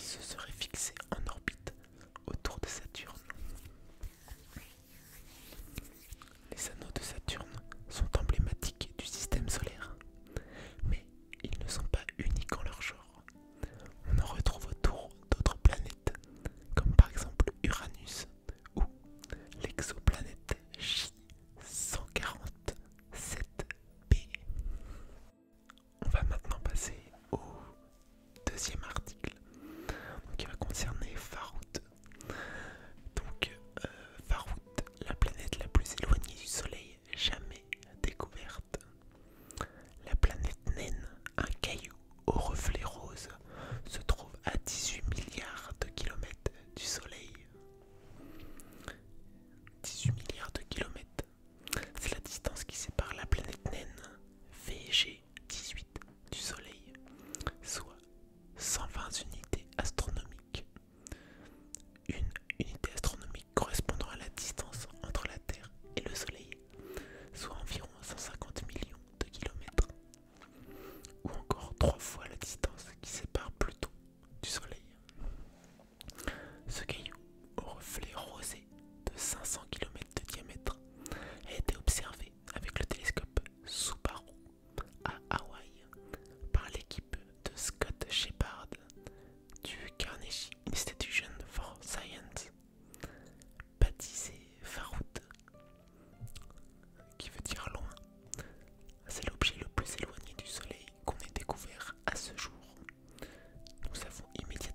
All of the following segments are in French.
se serait fixé en orbite autour de Saturne. Les anneaux de Saturne sont emblématiques du système solaire, mais ils ne sont pas uniques en leur genre. On en retrouve autour d'autres planètes, comme par exemple Uranus ou l'exoplanète J147b. On va maintenant passer au deuxième article, qui va concerner Farout. Donc, Farout, la planète la plus éloignée du Soleil jamais découverte. La planète naine, un caillou au reflet rose, se trouve à 18 milliards de kilomètres du Soleil. 18 milliards de kilomètres, c'est la distance qui sépare la planète naine VG18 du Soleil, soit 120 unités astronomiques. Une unité astronomique correspondant à la distance entre la Terre et le Soleil, soit environ 150 millions de kilomètres, ou encore 3 fois la distance qui sépare Pluton du Soleil. Ce caillou, au reflet rosé de 500 km de diamètre, a été observé avec le télescope Subaru à Hawaï par l'équipe de Scott Shepard du Carnegie Institution for Science, baptisé Farout, qui veut dire loin. C'est l'objet le plus éloigné du Soleil qu'on ait découvert à ce jour. Nous avons immédiatement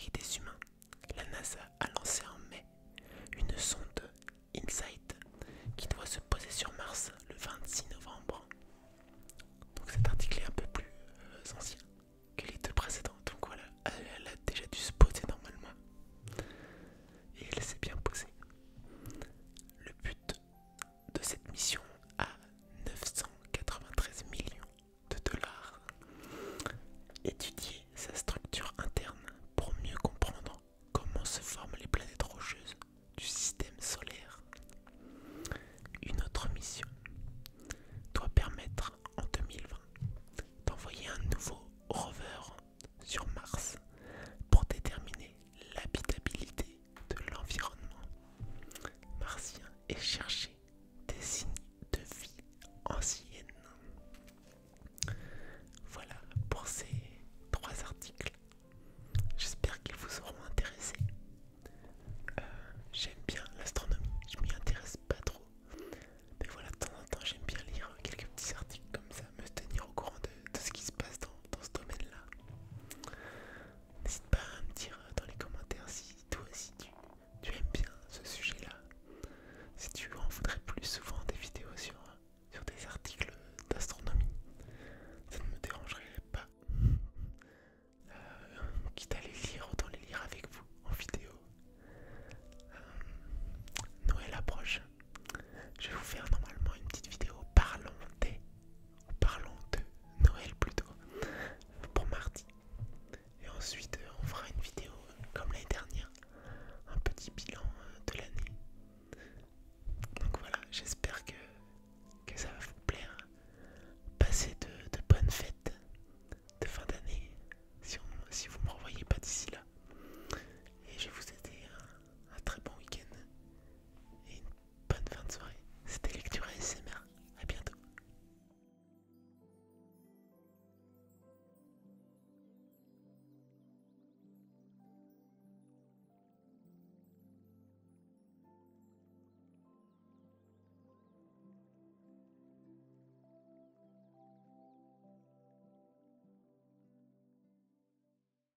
série des humains, la NASA a lancé en mai une sonde InSight qui doit se poser sur Mars le 26 novembre. Donc cet article est un peu plus ancien que les deux précédents. Donc voilà, elle a déjà dû se poser normalement. Et elle s'est bien posée. Le but de cette mission à 993 millions de dollars, étudier sa structure interne pour mieux comprendre comment se forment les planètes rocheuses du système solaire. Une autre mission doit permettre en 2020 d'envoyer un nouveau rover sur Mars pour déterminer l'habitabilité de l'environnement martien et chercher